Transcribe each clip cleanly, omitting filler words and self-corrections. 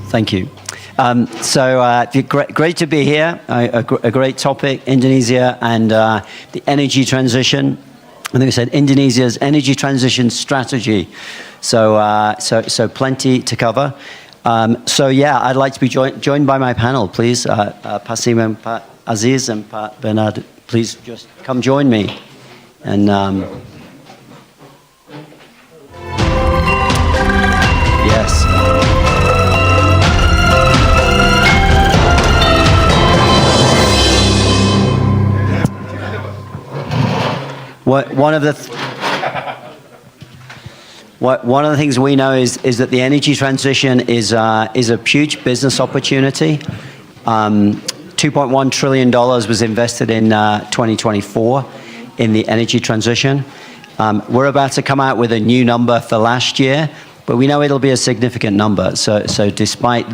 Thank you. Great to be here. A great topic, Indonesia and the energy transition. I think I said Indonesia's energy transition strategy. So plenty to cover. I'd like to be joined by my panel, please. Pak Simon, Pak Aziz, and Pak Bernard, please just come join me. And yes. One of the things we know is that the energy transition is a huge business opportunity. $2.1 trillion was invested in 2024 in the energy transition. We're about to come out with a new number for last year, but we know it'll be a significant number. So despite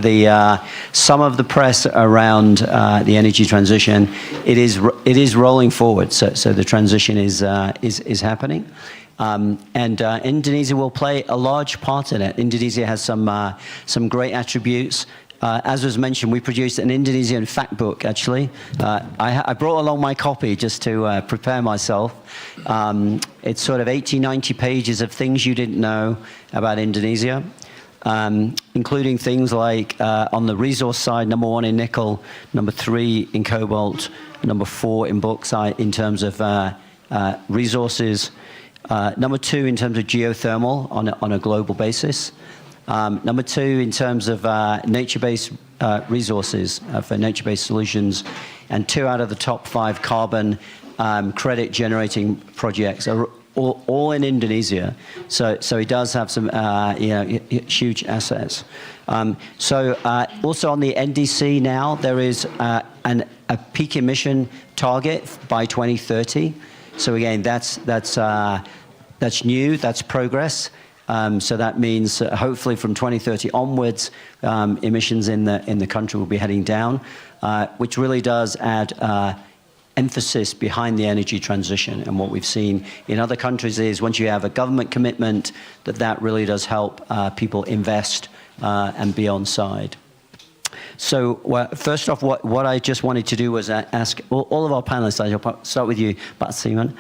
some of the press around the energy transition, it is rolling forward. So the transition is happening. Indonesia will play a large part in it. Indonesia has some great attributes. As was mentioned, we produced an Indonesian fact book, actually. I brought along my copy just to prepare myself. It's sort of 80, 90 pages of things you didn't know about Indonesia, including things like on the resource side, number 1 in nickel, number 3 in cobalt, number 4 in bauxite in terms of resources, number 2 in terms of geothermal on a global basis. Number 2, in terms of nature-based resources for nature-based solutions, and 2 out of the top 5 carbon credit-generating projects are all in Indonesia. So he does have some huge assets. Also on the NDC now, there is a peak emission target by 2030. So again, that's new, that's progress. So that means hopefully from 2030 onwards, emissions in the country will be heading down, which really does add emphasis behind the energy transition. And what we've seen in other countries is once you have a government commitment, that really does help people invest and be on side. So first off, what I just wanted to do was ask all of our panelists, I'll start with you, Pak Simon,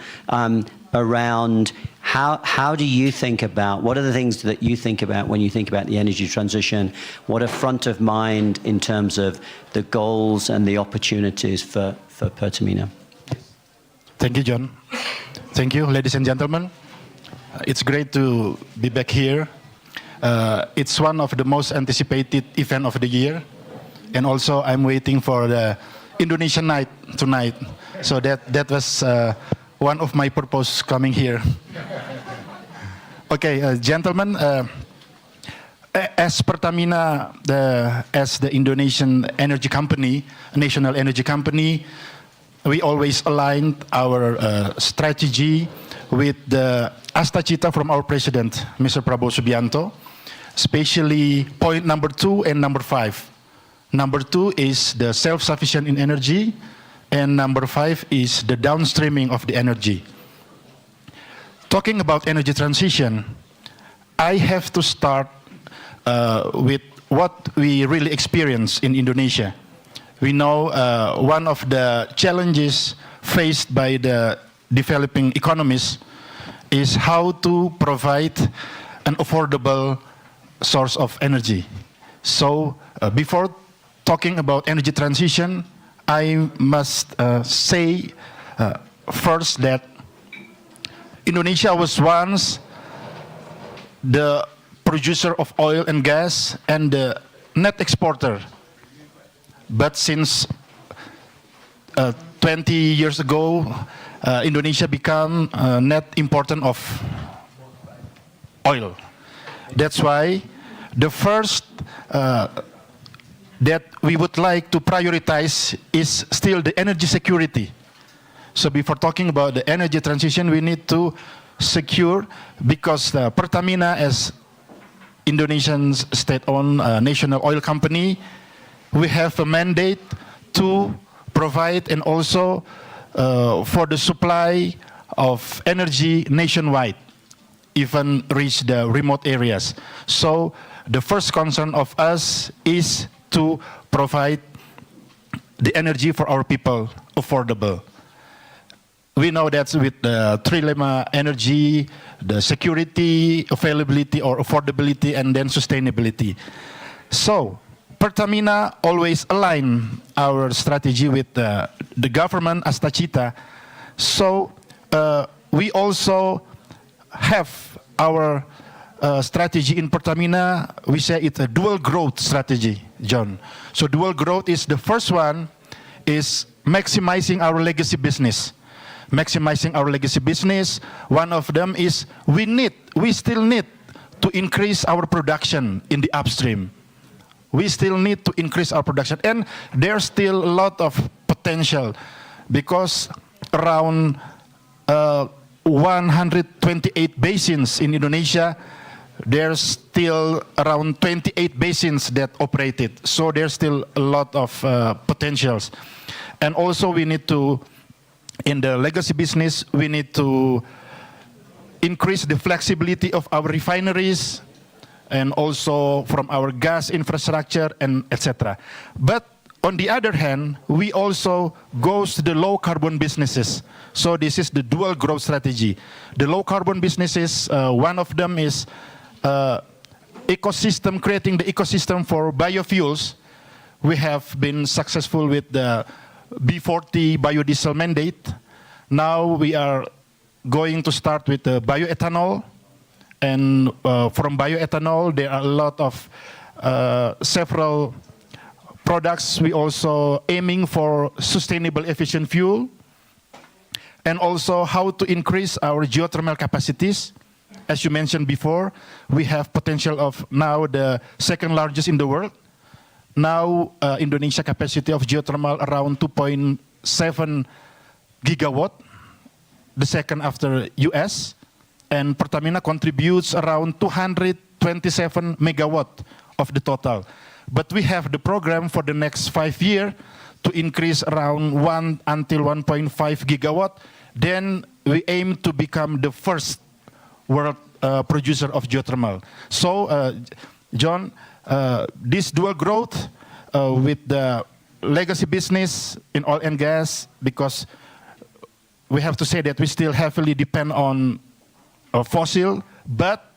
around how do you think about, what are the things that you think about when you think about the energy transition? What are front of mind in terms of the goals and the opportunities for Pertamina? Thank you, John. Thank you, ladies and gentlemen. It's great to be back here. It's one of the most anticipated event of the year. And also I'm waiting for the Indonesian night tonight. So that was one of my purpose coming here. Okay, gentlemen, as Pertamina, as the Indonesian energy company, national energy company, we always aligned our strategy with the Astacita from our president, Mr. Prabowo Subianto, especially point number 2 and number 5. Number 2 is the self-sufficient in energy, and number 5 is the downstreaming of the energy. Talking about energy transition, I have to start with what we really experience in Indonesia. We know one of the challenges faced by the developing economies is how to provide an affordable source of energy. So before talking about energy transition, I must say first that Indonesia was once the producer of oil and gas and the net exporter. But since 20 years ago, Indonesia became a net importer of oil. That's why the first that we would like to prioritize is still the energy security. So before talking about the energy transition, we need to secure, because Pertamina, as Indonesia's state-owned national oil company, we have a mandate to provide and also for the supply of energy nationwide, even reach the remote areas. So the first concern of us is to provide the energy for our people affordable. We know that with the trilemma energy, the security, availability or affordability, and then sustainability. So Pertamina always align our strategy with the government as Tachita. So we also have our strategy in Pertamina. We say it's a dual growth strategy, John. So dual growth is the first one is maximizing our legacy business. Maximizing our legacy business. One of them is we still need to increase our production in the upstream. We still need to increase our production, and there's still a lot of potential because around 128 basins in Indonesia, there's still around 28 basins that operate it. So there's still a lot of potentials. And also we need to, in the legacy business, we need to increase the flexibility of our refineries and also from our gas infrastructure and etc. But on the other hand, we also go to the low carbon businesses. So this is the dual growth strategy. The low carbon businesses, one of them is ecosystem, creating the ecosystem for biofuels. We have been successful with the B40 biodiesel mandate. Now we are going to start with the bioethanol. And from bioethanol, there are a lot of several products. We also aiming for sustainable efficient fuel. And also how to increase our geothermal capacities. As you mentioned before, we have potential of now the second largest in the world. Now Indonesia capacity of geothermal around 2.7 gigawatt, the second after US. And Pertamina contributes around 227 megawatt of the total. But we have the program for the next 5 years to increase around 1 until 1.5 gigawatt. Then we aim to become the first world producer of geothermal. So, John, this dual growth with the legacy business in oil and gas, because we have to say that we still heavily depend on fossil, but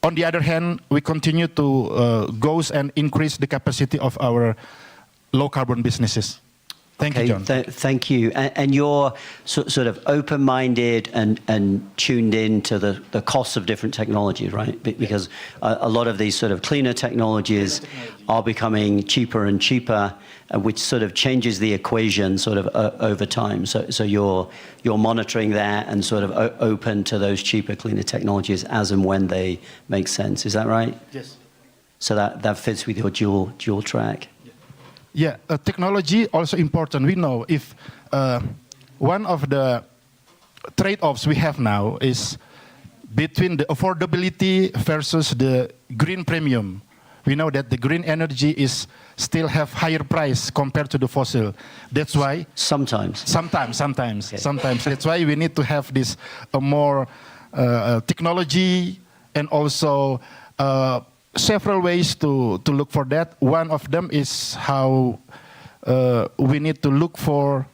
on the other hand, we continue to go and increase the capacity of our low carbon businesses. Thank you, John. Thank you. And you're sort of open-minded and tuned in to the costs of different technologies, right? Because a lot of these sort of cleaner technologies are becoming cheaper and cheaper, which sort of changes the equation sort of over time. So you're monitoring that and sort of open to those cheaper, cleaner technologies as and when they make sense. Is that right? Yes. So that fits with your dual track. Yeah, technology also important. We know if one of the trade-offs we have now is between the affordability versus the green premium. We know that the green energy is still have higher price compared to the fossil. That's why sometimes. That's why we need to have this more technology and also several ways to look for that. One of them is how we need to look for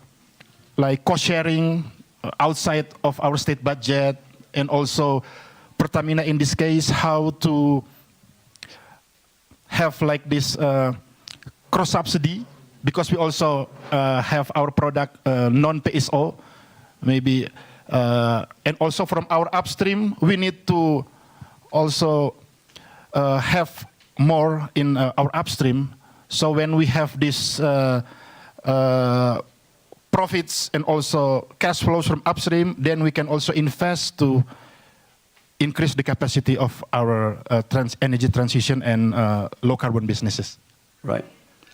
like cost sharing outside of our state budget, and also Pertamina in this case, how to have like this cross subsidy, because we also have our product non-PSO maybe, and also from our upstream we need to also have more in our upstream. So when we have this profits and also cash flows from upstream, then we can also invest to increase the capacity of our energy transition and low carbon businesses. Right.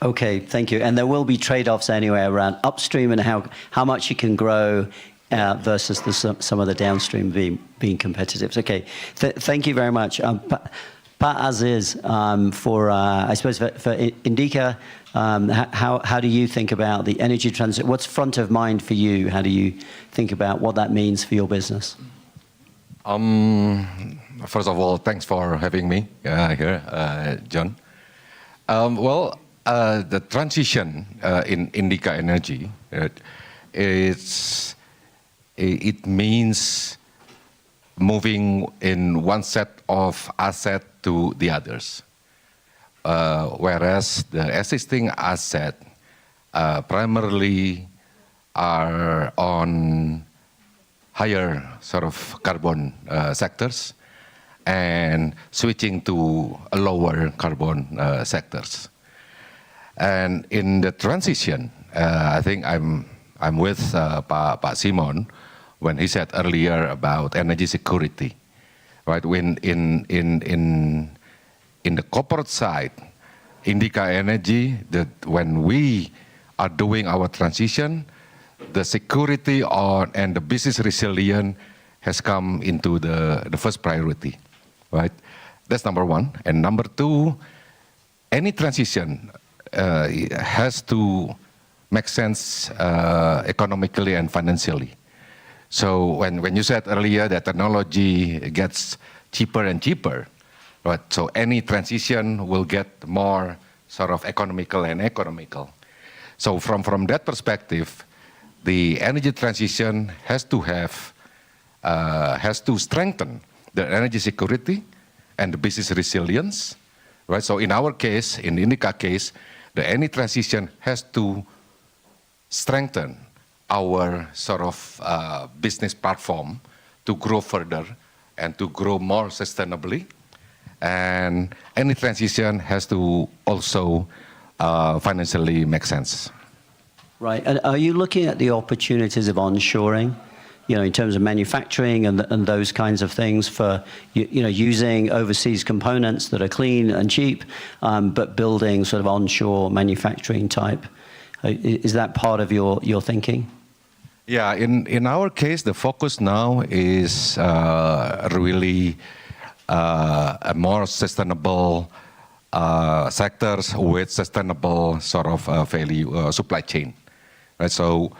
Okay, thank you. And there will be trade-offs anyway around upstream and how much you can grow versus some of the downstream being competitive. Okay, thank you very much. Pak Aziz, for I suppose for Indika, how do you think about the energy transition? What's front of mind for you? How do you think about what that means for your business? First of all, thanks for having me here, John. The transition in Indika Energy, it means moving in one set of asset to the others. Whereas the existing asset primarily are on higher sort of carbon sectors and switching to a lower carbon sectors. And in the transition, I think I'm with Pak Simon when he said earlier about energy security, right? When in the corporate side, Indika Energy, when we are doing our transition, the security and the business resilience has come into the first priority, right? That's number one. And number two, any transition has to make sense economically and financially. So when you said earlier that technology gets cheaper and cheaper, right? So any transition will get more sort of economical and economical. So from that perspective, the energy transition has to strengthen the energy security and the business resilience, right? So in our case, in the Indika case, the energy transition has to strengthen our sort of business platform to grow further and to grow more sustainably. And any transition has to also financially make sense. Right. And are you looking at the opportunities of onshoring, in terms of manufacturing and those kinds of things for, using overseas components that are clean and cheap, but building sort of onshore manufacturing type? Is that part of your thinking? Yeah, in our case, the focus now is really a more sustainable sectors with sustainable sort of value supply chain. Right, so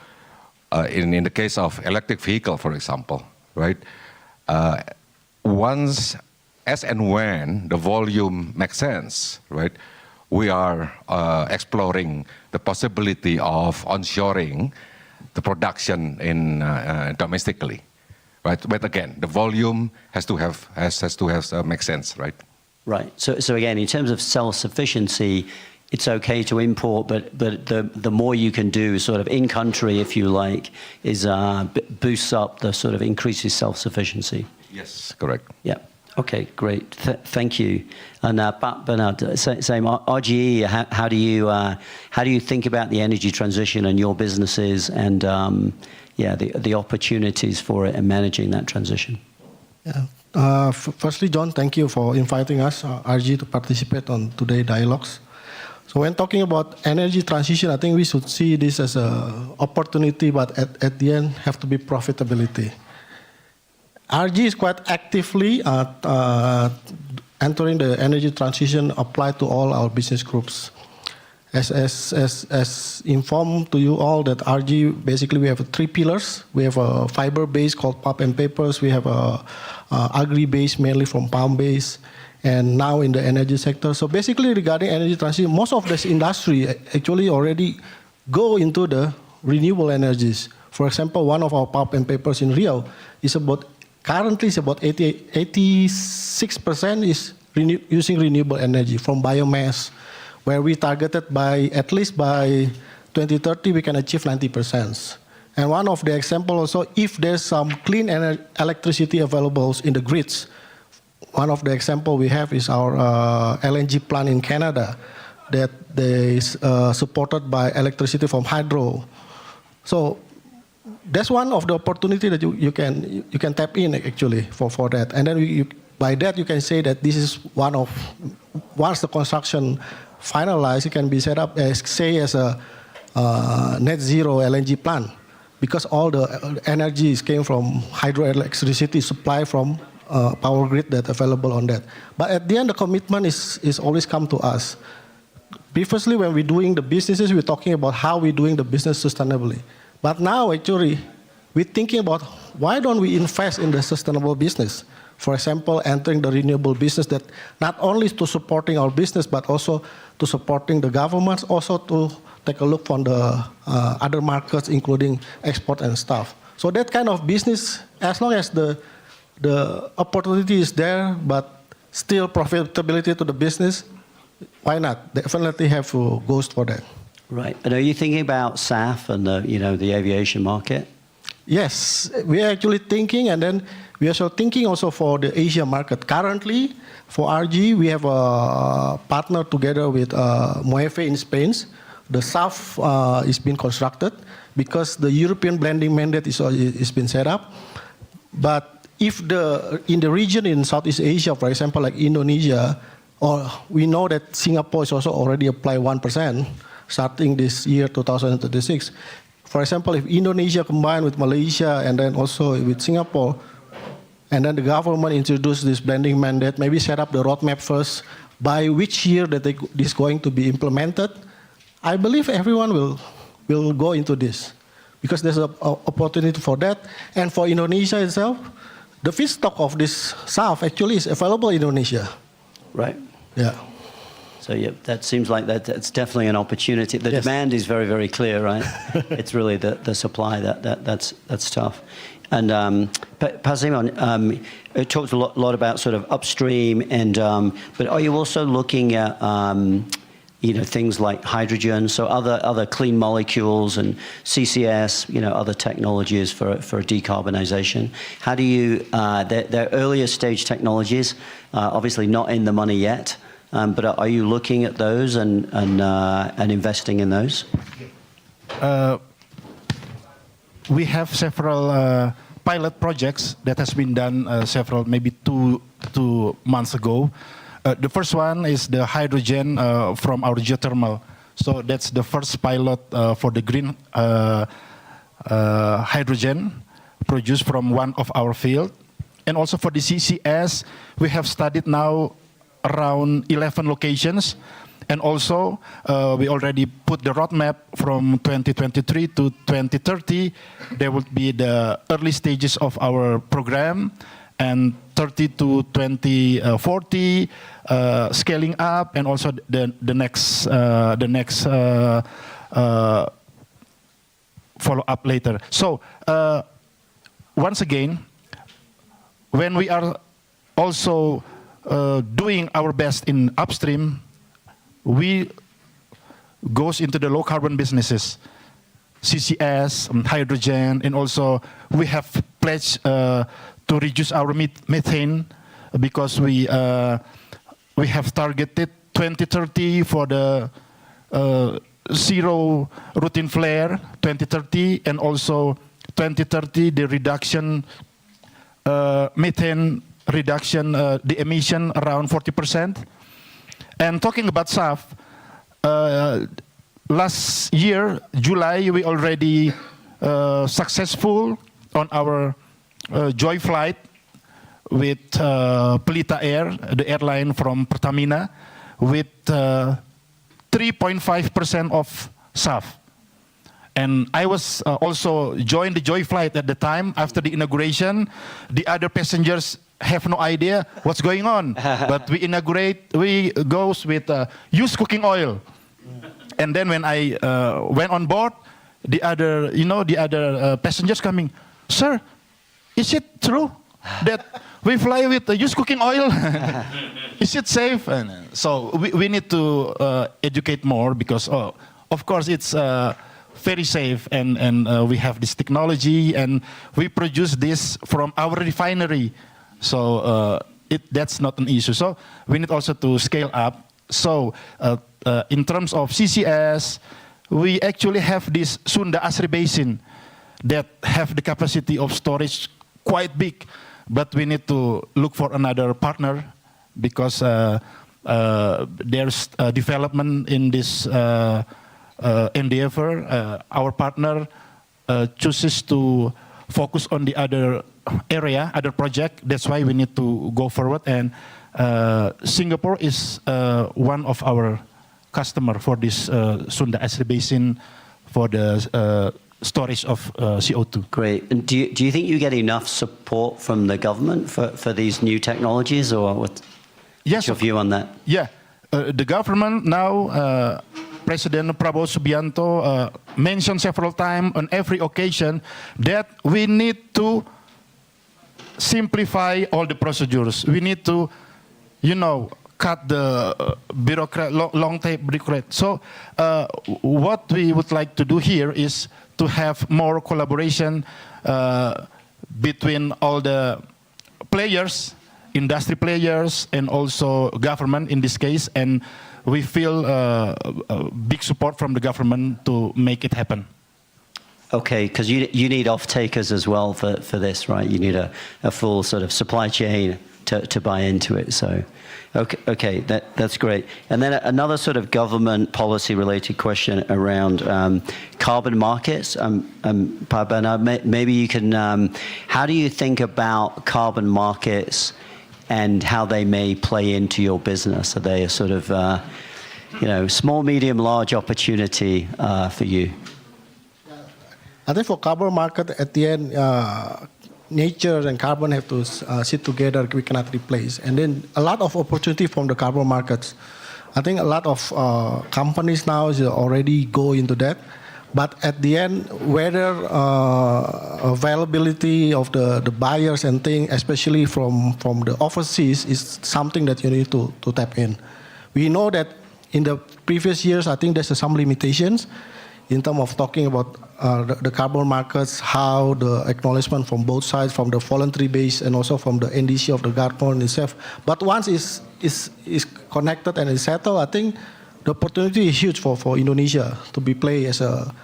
in the case of electric vehicle, for example, right, once as and when the volume makes sense, right, we are exploring the possibility of onshoring the production in domestically, right? But again, the volume has to make sense, right? Right. So again, in terms of self-sufficiency, it's okay to import, but the more you can do sort of in country, if you like, is boosts up the sort of increases self-sufficiency. Yes, correct. Yeah. Okay, great. Thank you. And Pak Bernard, same RGE. How do you think about the energy transition and your businesses and the opportunities for it and managing that transition? Yeah. Firstly, John, thank you for inviting us, RGE, to participate on today's dialogues. So when talking about energy transition, I think we should see this as an opportunity, but at the end have to be profitability. RGE is quite actively entering the energy transition applied to all our business groups. As informed to you all that RGE, basically we have three pillars. We have a fiber base called pulp and papers. We have a agri base mainly from palm base, and now in the energy sector. So basically regarding energy transition, most of this industry actually already go into the renewable energies. For example, one of our pulp and papers in Riau is currently 86% is using renewable energy from biomass, where we targeted at least by 2030 we can achieve 90%. And one of the example also, if there's some clean electricity available in the grids, one of the example we have is our LNG plant in Canada that they supported by electricity from hydro. So that's one of the opportunity that you can tap in actually for that. And then by that you can say that this is once the construction finalized, it can be set up as a net zero LNG plant, because all the energy came from hydroelectricity supply from power grid that's available on that. But at the end, the commitment is always come to us. Previously, when we're doing the businesses, we're talking about how we're doing the business sustainably. But now, actually, we're thinking about why don't we invest in the sustainable business? for example, entering the renewable business that not only to supporting our business, but also to supporting the governments, also to take a look on the other markets, including export and stuff. So that kind of business, as long as the opportunity is there, but still profitability to the business, why not? Definitely have to go for that. Right. And are you thinking about SAF and the aviation market? Yes, we are actually thinking, and then we are also thinking also for the Asia market. Currently, for RG, we have a partner together with WEF in Spain. The SAF is being constructed because the European blending mandate is been set up. But if in the region in Southeast Asia, for example, like Indonesia, or we know that Singapore is also already apply 1% starting this year 2036. For example, if Indonesia combined with Malaysia and then also with Singapore, and then the government introduce this blending mandate, maybe set up the roadmap first, by which year that this is going to be implemented, I believe everyone will go into this because there's an opportunity for that. And for Indonesia itself, the feedstock of this SAF actually is available in Indonesia. Right. Yeah. So yeah, that seems like that's definitely an opportunity. The demand is very, very clear, right? It's really the supply that's tough. And Pak Simon, it talked a lot about sort of upstream, and but are you also looking at things like hydrogen, so other clean molecules and CCS, other technologies for decarbonization? How do you? They're earlier stage technologies, obviously not in the money yet. But are you looking at those and investing in those? We have several pilot projects that has been done maybe two months ago. The first one is the hydrogen from our geothermal. So that's the first pilot for the green hydrogen produced from one of our field. And also for the CCS, we have studied now around 11 locations. And also, we already put the roadmap from 2023 to 2030. There will be the early stages of our program, and 30 to 2040, scaling up, and also the next follow up later. So, once again, when we are also doing our best in upstream, we goes into the low carbon businesses, CCS, hydrogen, and also we have pledged to reduce our methane because we have targeted 2030 for the zero routine flare 2030, and also 2030 the reduction methane reduction the emission around 40%. And talking about SAF, last year, July, we already successful on our joy flight with Pelita Air, the airline from Pertamina, with 3.5% of SAF. And I was also joined the joy flight at the time after the inauguration. The other passengers have no idea what's going on, but we goes with used cooking oil. And then when I went on board, the other passengers coming, sir, is it true that we fly with used cooking oil? Is it safe? And so we need to educate more because, of course, it's very safe, and we have this technology, and we produce this from our refinery. So that's not an issue. So we need also to scale up. So in terms of CCS, we actually have this Sunda Asri Basin that have the capacity of storage quite big, but we need to look for another partner because there's development in this endeavor. Our partner chooses to focus on the other area, other project. That's why we need to go forward. And Singapore is one of our customer for this Sunda Asri Basin for the storage of CO2. Great. And do you think you get enough support from the government for these new technologies, or what's your view on that? Yeah, the government now, President Prabowo Subianto mentioned several times on every occasion that we need to simplify all the procedures. We need to, cut the long tape bureaucrat. So what we would like to do here is to have more collaboration between all the players, industry players, and also government in this case. And we feel big support from the government to make it happen. Okay, because you need off-takers as well for this, right? You need a full sort of supply chain to buy into it. So, okay, that's great. And then another sort of government policy-related question around carbon markets. Pak Bernard, maybe you can. How do you think about carbon markets and how they may play into your business? Are they a sort of small, medium, large opportunity for you? I think for carbon market, at the end, nature and carbon have to sit together. We cannot replace. And then a lot of opportunity from the carbon markets. I think a lot of companies now is already go into that. But at the end, whether availability of the buyers and things, especially from the overseas, is something that you need to tap in. We know that in the previous years, I think there's some limitations in terms of talking about the carbon markets, how the acknowledgement from both sides, from the voluntary base and also from the NDC of the government itself. But once is connected and is settled, I think the opportunity is huge for Indonesia to be played as a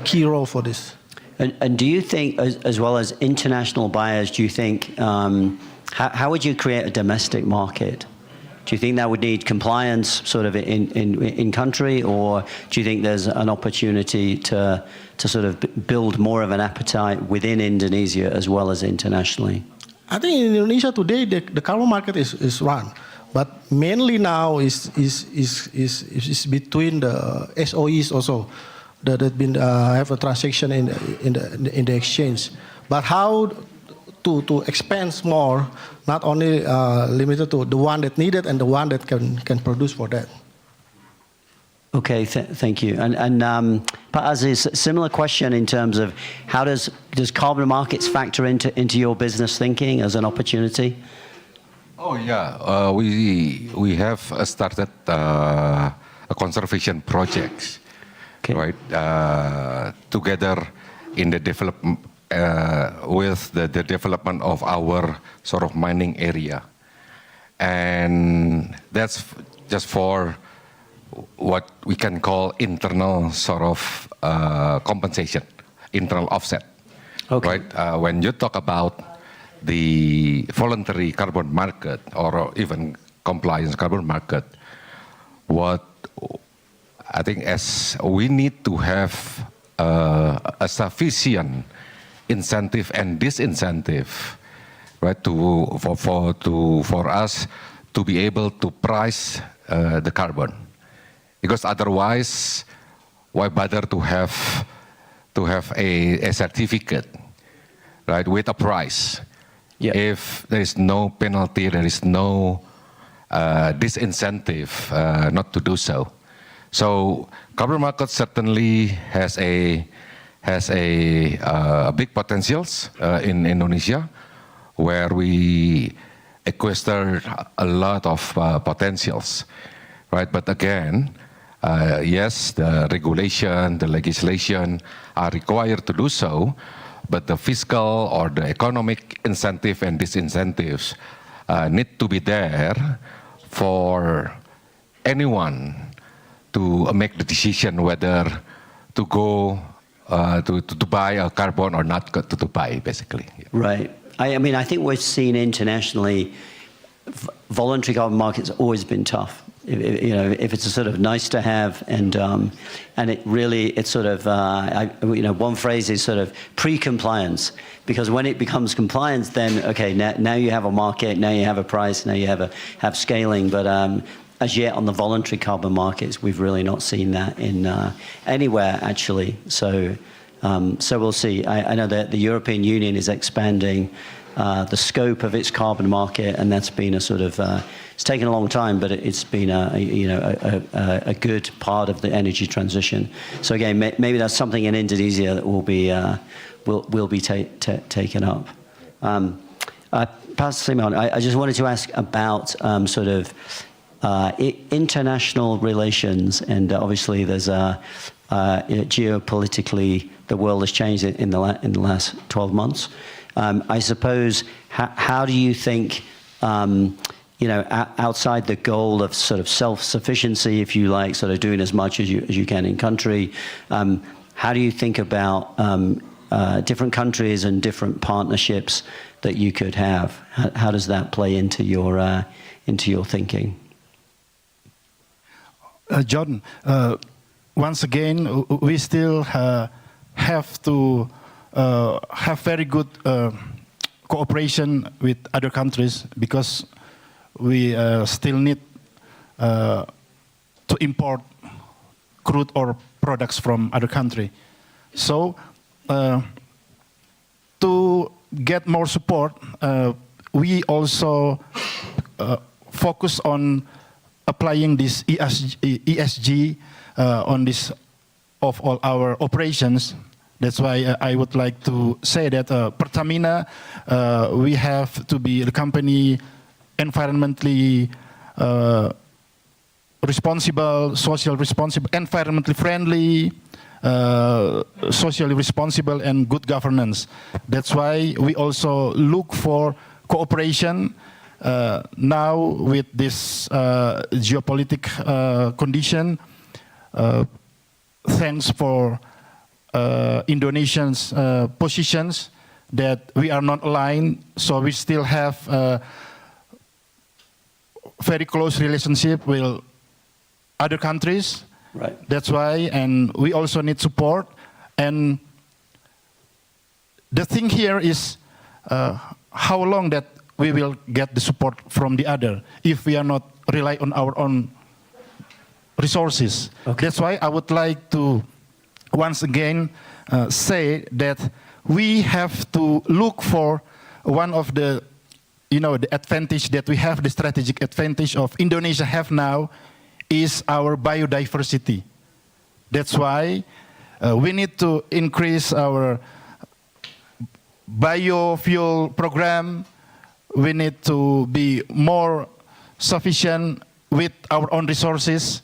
key role for this. And do you think, as well as international buyers, do you think, how would you create a domestic market? Do you think that would need compliance sort of in country, or do you think there's an opportunity to sort of build more of an appetite within Indonesia as well as internationally? I think in Indonesia today the carbon market is run, but mainly now is between the SOEs also that have been have a transaction in the exchange. But how to expand more, not only limited to the one that needed and the one that can produce for that. Okay, thank you. And Pak Aziz, similar question in terms of how does carbon markets factor into your business thinking as an opportunity? Oh yeah, we have started a conservation project, okay, right? Together in the development. With the development of our sort of mining area. And that's just for what we can call internal sort of compensation, internal offset. Okay. Right? When you talk about the voluntary carbon market or even compliance carbon market, what I think as we need to have a sufficient incentive and disincentive, right? For us to be able to price the carbon, because otherwise, why bother to have a certificate, right, with a price, if there is no penalty, there is no disincentive not to do so. So carbon market certainly has a big potentials in Indonesia, where we sequester a lot of potentials, right? But again, yes, the regulation, the legislation are required to do so, but the fiscal or the economic incentive and disincentives need to be there for anyone to make the decision whether to go to buy a carbon or not to buy, basically. Right. I mean, I think we've seen internationally, voluntary carbon markets have always been tough. If it's a sort of nice to have, and it really, it's sort of, one phrase is sort of pre-compliance, because when it becomes compliance, then okay, now you have a market, now you have a price, now you have scaling, but as yet on the voluntary carbon markets, we've really not seen that in anywhere actually. So So we'll see. I know that the European Union is expanding the scope of its carbon market, and that's been a sort of it's taken a long time, but it's been a good part of the energy transition. So again, maybe that's something in Indonesia that will be taken up. Pastor Simon, I just wanted to ask about sort of international relations, and obviously there's geopolitically the world has changed in the last 12 months. I suppose, how do you think, outside the goal of sort of self-sufficiency, if you like, sort of doing as much as you can in country, how do you think about different countries and different partnerships that you could have? How does that play into your thinking? Jon, once again, we still have to have very good cooperation with other countries, because we still need to import crude or products from other country. So to get more support, we also focus on applying this ESG on this of all our operations. That's why I would like to say that Pertamina, we have to be the company environmentally responsible, social responsible, environmentally friendly, socially responsible, and good governance. That's why we also look for cooperation now with this geopolitical condition. Thanks for Indonesians' positions that we are not aligned, so we still have a very close relationship with other countries. Right. That's why, and we also need support. And the thing here is how long that we will get the support from the other if we are not rely on our own resources. Okay. That's why I would like to once again say that we have to look for one of the, the advantage that we have, the strategic advantage of Indonesia have now, is our biodiversity. That's why we need to increase our biofuel program. We need to be more sufficient with our own resources.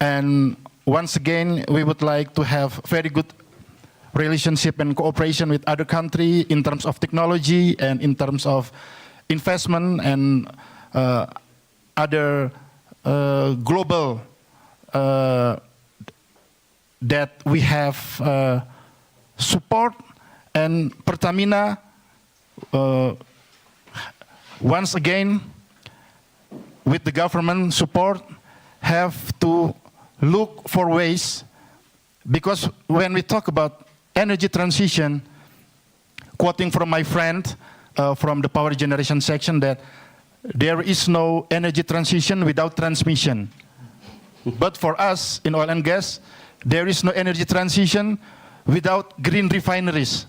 And once again, we would like to have very good relationship and cooperation with other countries in terms of technology and in terms of investment and other global that we have support. And Pertamina, once again, with the government support, have to look for ways, because when we talk about energy transition, quoting from my friend from the power generation section, that there is no energy transition without transmission. But for us in oil and gas, there is no energy transition without green refineries.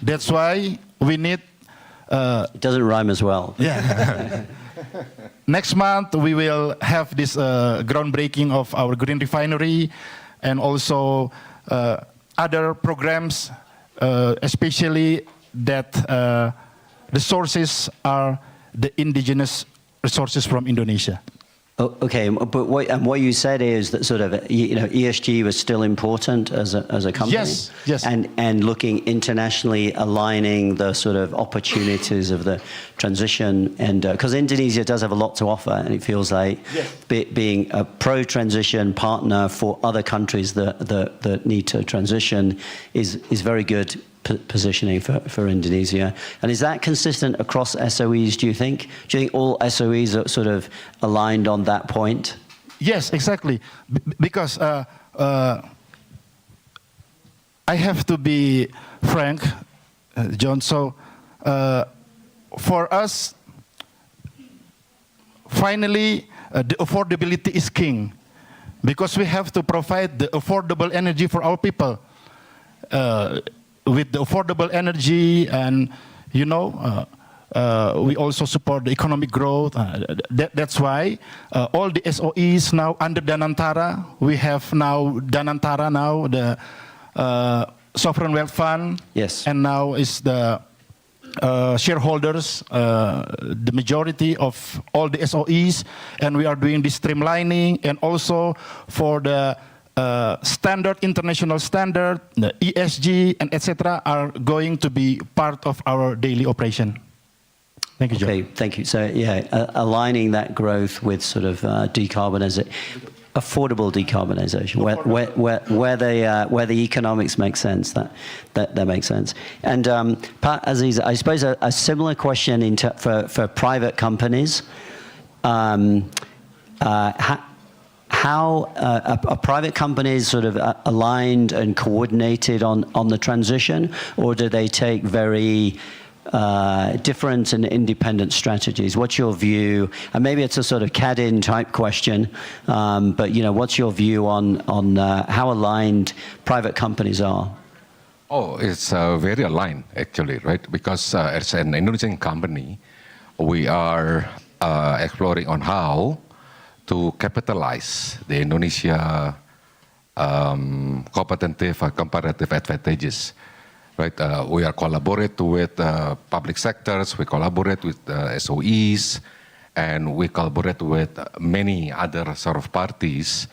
That's why we need... it doesn't rhyme as well. Yeah. Next month, we will have this groundbreaking of our green refinery, and also other programs, especially that the sources are the indigenous resources from Indonesia. Oh, okay, but what you said is that sort of ESG was still important as a company. Yes, yes. And looking internationally, aligning the sort of opportunities of the transition, and because Indonesia does have a lot to offer, and it feels like being a pro-transition partner for other countries that need to transition is very good positioning for Indonesia. And is that consistent across SOEs, do you think? Do you think all SOEs are sort of aligned on that point? Yes, exactly. Because I have to be frank, Jon, so for us, finally, the affordability is king, because we have to provide the affordable energy for our people. with the affordable energy, and we also support the economic growth. That's why all the SOEs now under Danantara, we have now Danantara now, the Sovereign Wealth Fund, Yes. and now is the shareholders, the majority of all the SOEs, and we are doing the streamlining, and also for the standard, international standard, the ESG, and etc. are going to be part of our daily operation. Thank you, John. Okay, thank you. So yeah, aligning that growth with sort of affordable decarbonization, where the economics make sense, that makes sense. And Pak Aziz, I suppose a similar question for private companies. How are private companies sort of aligned and coordinated on the transition, or do they take very different and independent strategies? What's your view? And maybe it's a sort of KADIN type question, but what's your view on how aligned private companies are? Oh, it's very aligned actually, right? Because as an Indonesian company, we are exploring on how to capitalize the Indonesia competitive advantages. Right, we are collaborate with public sectors, we collaborate with SOEs, and we collaborate with many other sort of parties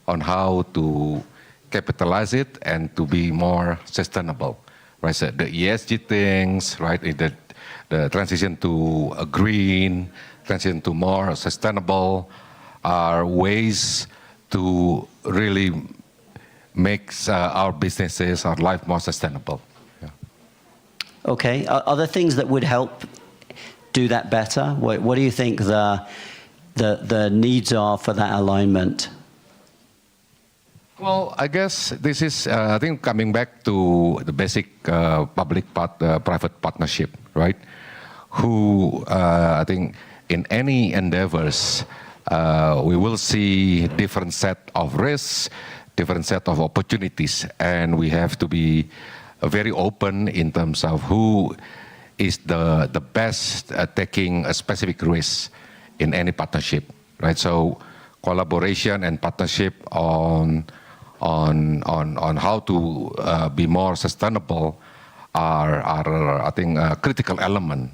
on how to capitalize it and to be more sustainable. Right, so the ESG things, right, the transition to a green, transition to more sustainable are ways to really make our businesses, our life more sustainable. Okay. Are there things that would help do that better? What do you think the needs are for that alignment? Well, I guess this is, I think, coming back to the basic public-private partnership, right? Who, I think, in any endeavors, we will see different set of risks, different set of opportunities, and we have to be very open in terms of who is the best at taking a specific risk in any partnership, right? So collaboration and partnership on how to be more sustainable are I think a critical element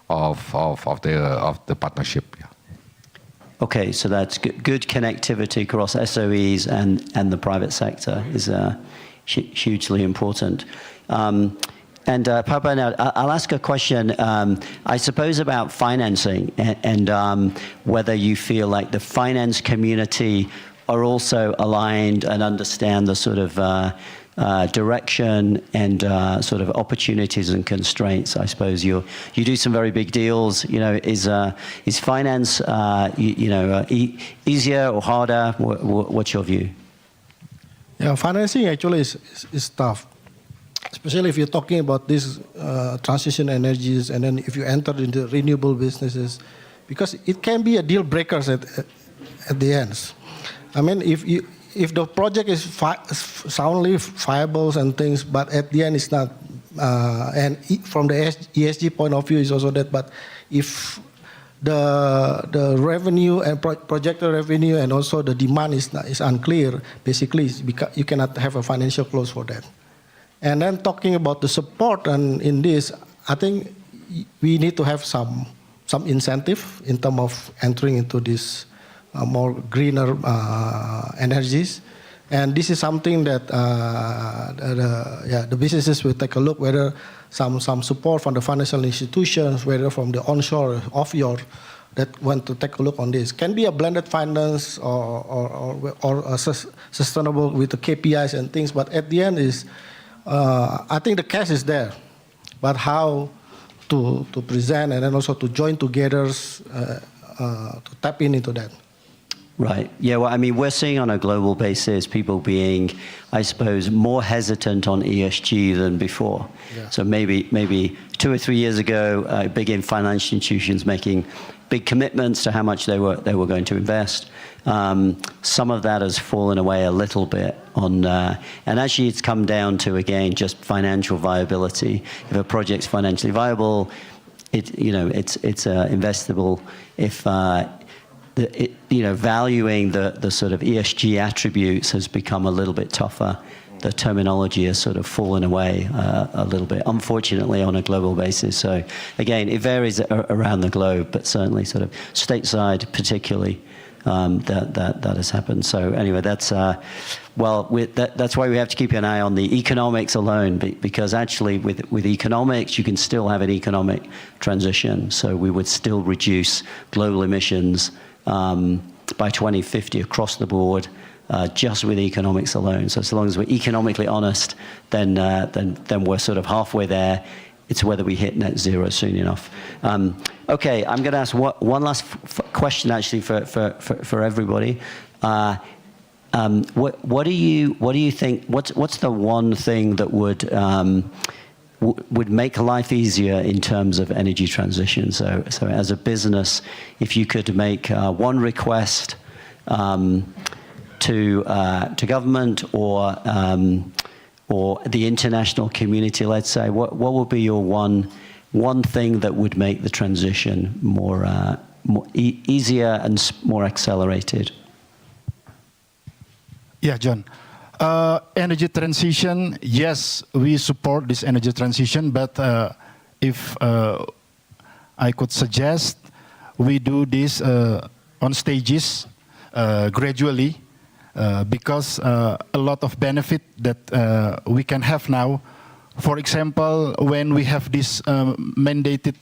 of the partnership. Yeah. Okay, so that's good connectivity across SOEs and the private sector is hugely important. And Papa, now I'll ask a question, I suppose, about financing and whether you feel like the finance community are also aligned and understand the sort of direction and sort of opportunities and constraints. I suppose you do some very big deals. Is finance easier or harder? What's your view? Yeah, financing actually is tough, especially if you're talking about these transition energies, and then if you enter into renewable businesses, because it can be a deal breaker at the end. I mean, if the project is soundly viable and things, but at the end it's not, and from the ESG point of view is also that, but if the revenue and projected revenue and also the demand is unclear, basically you cannot have a financial close for that. And then talking about the support and in this, I think we need to have some incentive in terms of entering into this more greener energies. And this is something that the businesses will take a look, whether some support from the financial institutions, whether from the onshore or offshore, that want to take a look on this. Can be a blended finance or sustainable with the KPIs and things, but at the end is, I think the cash is there, but how to present and then also to join together to tap into that. Right. Yeah, well, I mean, we're seeing on a global basis people being, I suppose, more hesitant on ESG than before. Yeah. So maybe 2 or 3 years ago, big financial institutions making big commitments to how much they were going to invest. Some of that has fallen away a little bit on, and actually it's come down to, again, just financial viability. If a project's financially viable, it's investable. If valuing the sort of ESG attributes has become a little bit tougher. The terminology has sort of fallen away a little bit, unfortunately, on a global basis. So again, it varies around the globe, but certainly sort of stateside particularly, that has happened. So anyway, that's that's why we have to keep an eye on the economics alone, because actually with economics, you can still have an economic transition. So we would still reduce global emissions by 2050 across the board, just with economics alone. So as long as we're economically honest, then we're sort of halfway there. It's whether we hit net zero soon enough. Okay, I'm going to ask one last question actually for everybody. What do you think? What's the one thing that would make life easier in terms of energy transition? So as a business, if you could make one request to government or the international community, let's say, what would be your one thing that would make the transition more easier and more accelerated? Yeah, John. Energy transition, yes, we support this energy transition, but if I could suggest, we do this on stages, gradually, because a lot of benefit that we can have now. For example, when we have this mandated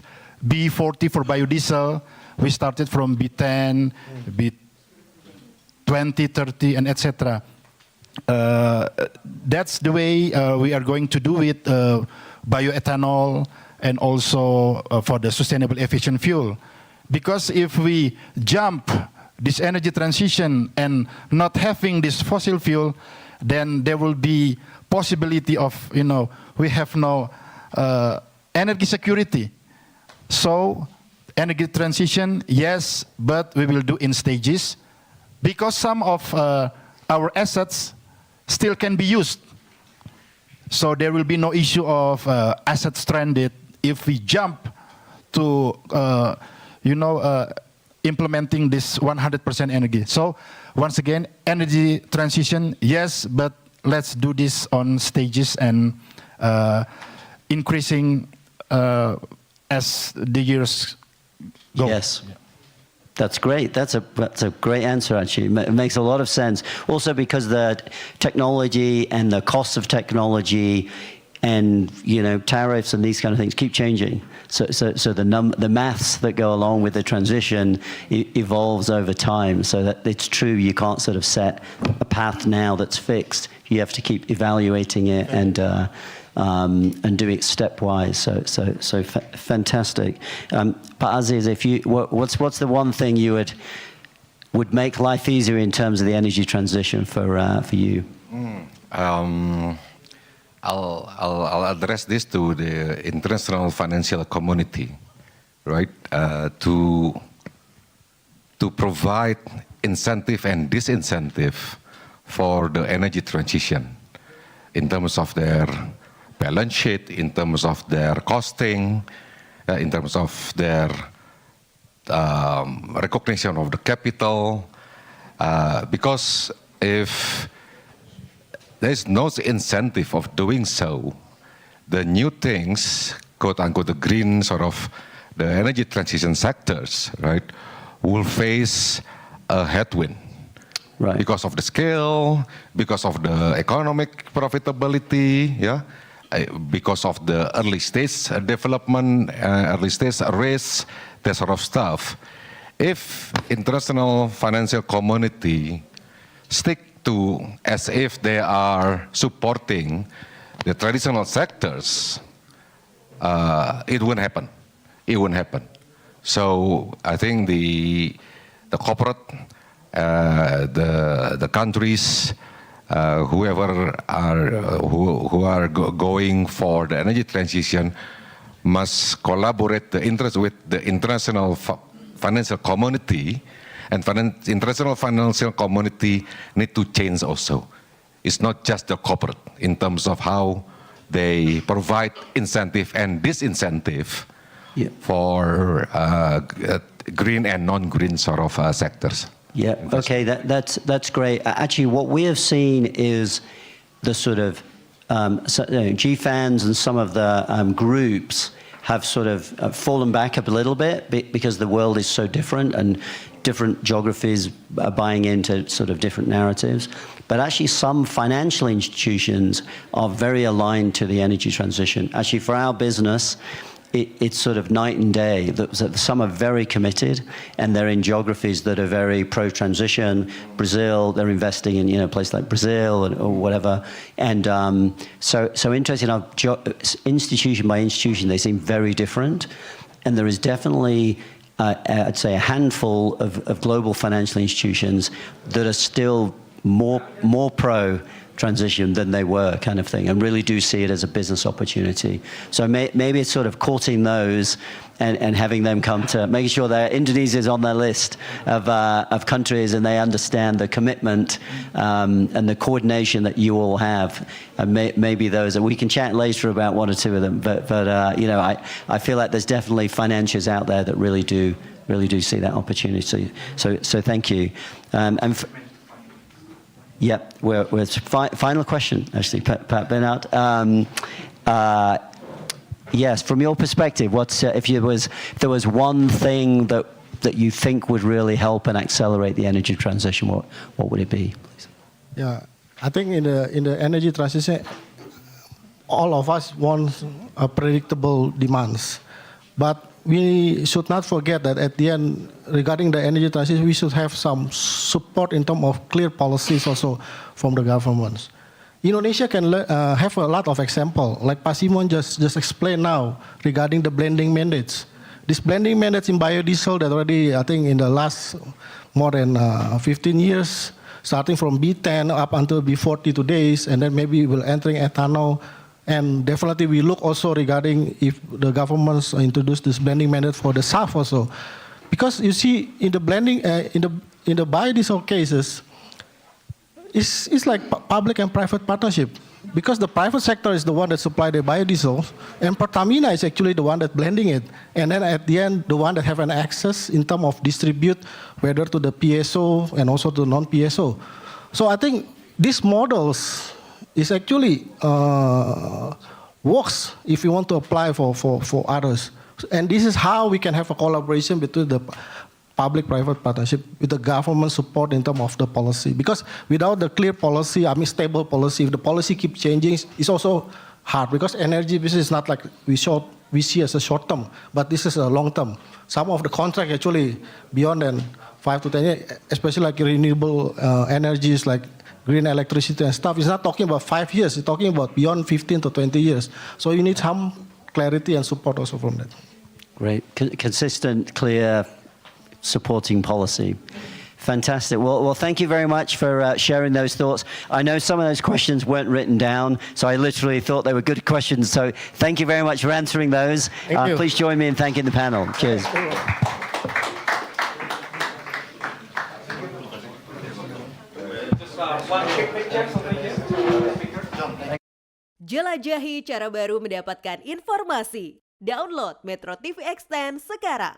B40 for biodiesel, we started from B10, B20, 30, and etc. That's the way we are going to do it, bioethanol, and also for the sustainable efficient fuel. Because if we jump this energy transition and not having this fossil fuel, then there will be possibility of, we have no energy security. So energy transition, yes, but we will do in stages, because some of our assets still can be used. So there will be no issue of assets stranded if we jump to, implementing this 100% energy. So once again, energy transition, yes, but let's do this on stages and increasing as the years go. Yes. That's great. That's a great answer, actually. It makes a lot of sense. Also because the technology and the costs of technology and tariffs and these kind of things keep changing. So the maths that go along with the transition evolves over time. So that it's true, you can't sort of set a path now that's fixed. You have to keep evaluating it and do it stepwise. So fantastic. Pak Aziz, what's the one thing you would make life easier in terms of the energy transition for you? I'll address this to the international financial community, right? To provide incentive and disincentive for the energy transition in terms of their balance sheet, in terms of their costing, in terms of their recognition of the capital, because if there is no incentive of doing so, the new things, quote unquote, the green sort of the energy transition sectors, right, will face a headwind. Right. Because of the scale, because of the economic profitability, yeah, because of the early stage development, early stage risk, that sort of stuff. If international financial community stick to as if they are supporting the traditional sectors, it won't happen. It won't happen. So I think the corporate, the countries, whoever are who are going for the energy transition must collaborate the interest with the international financial community and international financial community need to change also. It's not just the corporate in terms of how they provide incentive and disincentive for green and non-green sort of sectors. Yeah, okay, that's great. Actually, what we have seen is the sort of GFANs and some of the groups have sort of fallen back a little bit because the world is so different and different geographies are buying into sort of different narratives. But actually some financial institutions are very aligned to the energy transition. Actually for our business, it's sort of night and day. Some are very committed, and they're in geographies that are very pro-transition. Brazil, they're investing in a place like Brazil or whatever. And so interesting enough, institution by institution, they seem very different. And there is definitely, I'd say, a handful of global financial institutions that are still more pro-transition than they were, kind of thing, and really do see it as a business opportunity. So maybe it's sort of courting those and having them come to, making sure that Indonesia is on their list of countries and they understand the commitment and the coordination that you all have. And maybe those, and we can chat later about one or two of them, but I feel like there's definitely financiers out there that really do see that opportunity. So thank you. Yep, we're final question, actually, Pat Bernard. Yes, from your perspective, what's if there was one thing that you think would really help and accelerate the energy transition, what would it be, please? Yeah, I think in the energy transition, all of us want a predictable demands, but we should not forget that at the end, regarding the energy transition, we should have some support in terms of clear policies also from the governments. Indonesia can have a lot of example, like Pak Simon just explained now regarding the blending mandates. This blending mandates in biodiesel that already, I think, in the last more than 15 years, starting from B10 up until B40 today, and then maybe we'll entering ethanol. And definitely we look also regarding if the governments introduce this blending mandate for the SAF also. Because you see in the blending, in the biodiesel cases, it's like public and private partnership. Because the private sector is the one that supply the biodiesel, and Pertamina is actually the one that blending it. And then at the end, the one that have an access in terms of distribute, whether to the PSO and also to non-PSO. So I think these models is actually works if you want to apply for others. And this is how we can have a collaboration between the public-private partnership with the government support in terms of the policy. Because without the clear policy, stable policy, if the policy keeps changing, it's also hard. Because energy business is not like we see as a short term, but this is a long term. Some of the contract actually beyond than 5 to 10 years, especially like renewable energies like green electricity and stuff. It's not talking about 5 years, it's talking about beyond 15 to 20 years. So you need some clarity and support also from that. Great, consistent, clear, supporting policy. Fantastic. Well, thank you very much for sharing those thoughts. I know some of those questions weren't written down, so I literally thought they were good questions. So thank you very much for answering those. Please join me in thanking the panel. Cheers. Jelajahi cara baru mendapatkan informasi. Download MetroTV Extend sekarang.